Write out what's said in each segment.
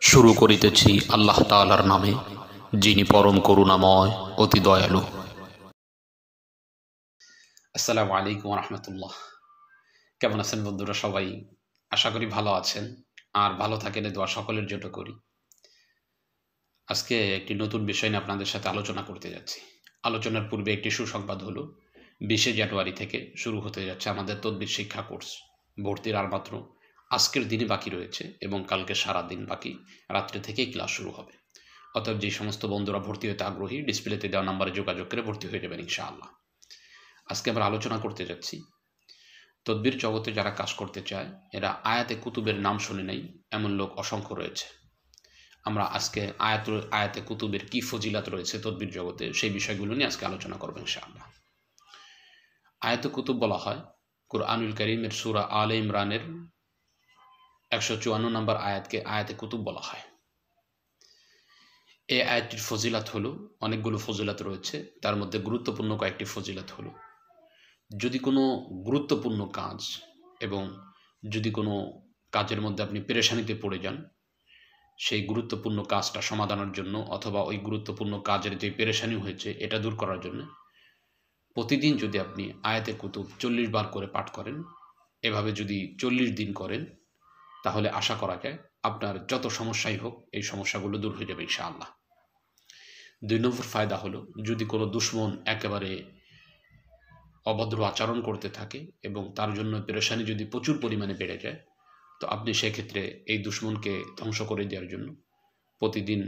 শুরু করিতেছি আল্লাহ তাআলার নামে, যিনি পরম করুণাময় অতি দয়ালু। আসসালামু আলাইকুম ওয়া রাহমাতুল্লাহ। কেমন আছেন বন্ধুরা সবাই? আশা করি ভালো আছেন, আর ভালো থাকেন এই দোয়া সকলের জন্য করি। আজকে একটি নতুন বিষয় নিয়ে আপনাদের সাথে আলোচনা করতে যাচ্ছি। আলোচনার পূর্বে একটি সুসংবাদ হলো, 20শে জানুয়ারি থেকে শুরু হতে যাচ্ছে আমাদের তদবির শিক্ষা কোর্স। ভর্তির আর মাত্র আজকের দিনে বাকি রয়েছে এবং কালকে সারা দিন বাকি, রাত্রে থেকেই ক্লাস শুরু হবে। অতএব যে সমস্ত বন্ধুরা ভর্তি হতে আগ্রহী, ডিসপ্লেতে দেওয়া নাম্বারে যোগাযোগ করে ভর্তি হয়ে যাবেন ইনশাআল্লাহ। আজকে আমরা আলোচনা করতে যাচ্ছি তদবির জগতে যারা কাজ করতে চায়, এরা আয়াতে কুতুবের নাম শুনে নেই এমন লোক অসংখ্য রয়েছে। আমরা আজকে আয়াতে কুতুবের কি ফজিলাত রয়েছে তদবির জগতে, সেই বিষয়গুলো নিয়ে আজকে আলোচনা করবো ইনশাআল্লাহ। আয়াতে কুতুব বলা হয় কুরআনুল কারীমের সূরা আলে ইমরানের 154 নম্বর আয়াতকে আয়াতে কুতুব বলা হয়। এই আয়াতটির ফজিলাত হলো, অনেকগুলো ফজিলাত রয়েছে, তার মধ্যে গুরুত্বপূর্ণ কয়েকটি ফজিলাত হলো, যদি কোনো গুরুত্বপূর্ণ কাজ এবং যদি কোনো কাজের মধ্যে আপনি পেরেশানিতে পড়ে যান, সেই গুরুত্বপূর্ণ কাজটা সমাধানের জন্য অথবা ওই গুরুত্বপূর্ণ কাজের যে পেরেশানি হয়েছে এটা দূর করার জন্য প্রতিদিন যদি আপনি আয়াতে কুতুব 40 বার করে পাঠ করেন, এভাবে যদি 40 দিন করেন, তাহলে আশা করা যায় আপনার যত সমস্যাই হোক এই সমস্যাগুলো দূর হয়ে যাবে ইনশাআল্লাহ। 2 নম্বর ফায়দা হলো, যদি কোনো দুশমন একেবারে অভদ্র আচরণ করতে থাকে এবং তার জন্য পেরেশানি যদি প্রচুর পরিমাণে বেড়ে যায়, তো আপনি সেক্ষেত্রে এই দুশমনকে ধ্বংস করে দেওয়ার জন্য প্রতিদিন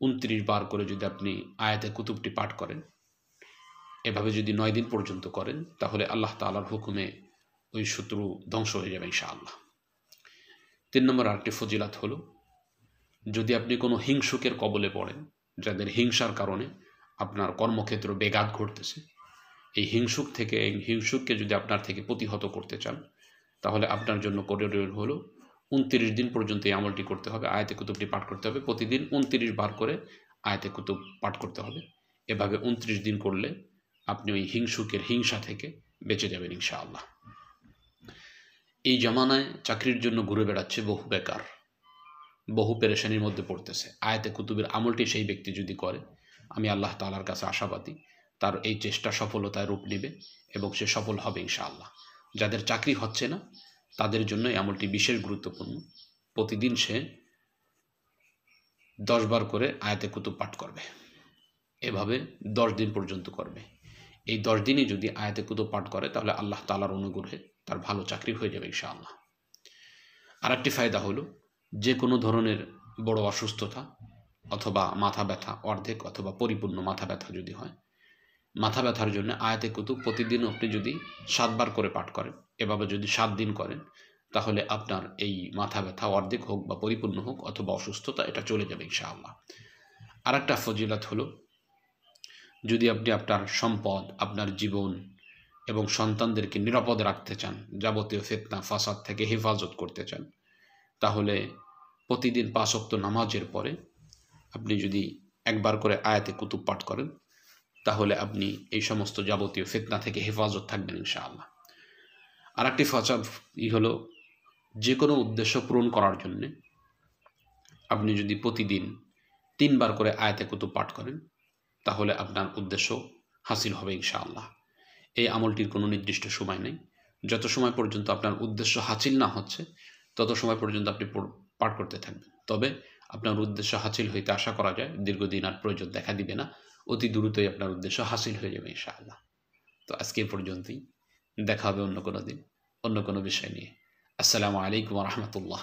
29 বার করে যদি আপনি আয়াতে কুতুবটি পাঠ করেন, এভাবে যদি 9 দিন পর্যন্ত করেন, তাহলে আল্লাহ তাআলার হুকুমে ওই শত্রু ধ্বংস হয়ে যাবে ইনশাআল্লাহ। 3 নম্বর আরেকটি ফজিলাত হলো, যদি আপনি কোনো হিংসুকের কবলে পড়েন, যাদের হিংসার কারণে আপনার কর্মক্ষেত্র ব্যাঘাত ঘটতেছে, এই হিংসুককে যদি আপনার থেকে প্রতিহত করতে চান, তাহলে আপনার জন্য করণীয় হলো 29 দিন পর্যন্ত এই আমলটি করতে হবে, আয়াতে কুতুবটি পাঠ করতে হবে, প্রতিদিন 29 বার করে আয়াতে কুতুব পাঠ করতে হবে। এভাবে 29 দিন করলে আপনি ওই হিংসুকের হিংসা থেকে বেঁচে যাবেন ইনশাআল্লাহ। এই জামানায় চাকরির জন্য ঘুরে বেড়াচ্ছে বহু বেকার, বহু পেরেশানির মধ্যে পড়তেছে। আয়াতে কুতুবের আমলটি সেই ব্যক্তি যদি করে, আমি আল্লাহ তাআলার কাছে আশাবাদী তার এই চেষ্টা সফলতায় রূপ নেবে এবং সে সফল হবে ইনশাআল্লাহ। যাদের চাকরি হচ্ছে না, তাদের জন্য এই আমলটি বিশেষ গুরুত্বপূর্ণ। প্রতিদিন সে 10 বার করে আয়াতে কুতুব পাঠ করবে, এভাবে 10 দিন পর্যন্ত করবে। এই 10 দিনই যদি আয়াতে কুতুব পাঠ করে, তাহলে আল্লাহ তাআলার অনুগ্রহে তার ভালো চাকরি হয়ে যাবে ইনশাআল্লাহ। আরেকটি ফায়দা হলো, যে কোনো ধরনের বড় অসুস্থতা অথবা মাথা ব্যথা, অর্ধেক অথবা পরিপূর্ণ মাথা ব্যথা যদি হয়, মাথা ব্যথার জন্য আয়াতে কুতুব প্রতিদিন আপনি যদি 7 বার করে পাঠ করেন, এভাবে যদি 7 দিন করেন, তাহলে আপনার এই মাথা ব্যথা অর্ধেক হোক বা পরিপূর্ণ হোক অথবা অসুস্থতা, এটা চলে যাবে ইনশাআল্লাহ। আরেকটা ফজিলত হলো, যদি আপনি আপনার সম্পদ, আপনার জীবন এবং সন্তানদেরকে নিরাপদে রাখতে চান, যাবতীয় ফিতনা ফাসাদ থেকে হেফাজত করতে চান, তাহলে প্রতিদিন 5 ওয়াক্ত নামাজের পরে আপনি যদি 1 বার করে আয়াতে কুতুব পাঠ করেন, তাহলে আপনি এই সমস্ত যাবতীয় ফিতনা থেকে হেফাজত থাকবেন ইনশাআল্লাহ। আরেকটি হলো, যে কোনো উদ্দেশ্য পূরণ করার জন্যে আপনি যদি প্রতিদিন 3 বার করে আয়াতে কুতুব পাঠ করেন, তাহলে আপনার উদ্দেশ্য হাসিল হবে ইনশাআল্লাহ। এই আমলটির কোনো নির্দিষ্ট সময় নেই, যত সময় পর্যন্ত আপনার উদ্দেশ্য হাসিল না হচ্ছে, তত সময় পর্যন্ত আপনি পাঠ করতে থাকবেন। তবে আপনার উদ্দেশ্য হাসিল হইতে আশা করা যায় দীর্ঘদিন আর প্রয়োজন দেখা দিবে না, অতি দ্রুতই আপনার উদ্দেশ্য হাসিল হয়ে যাবে ইনশাআল্লাহ। তো আজকে পর্যন্তই, দেখা হবে অন্য কোনো দিন অন্য কোনো বিষয় নিয়ে। আসসালামু আলাইকুম ওয়া রাহমাতুল্লাহ।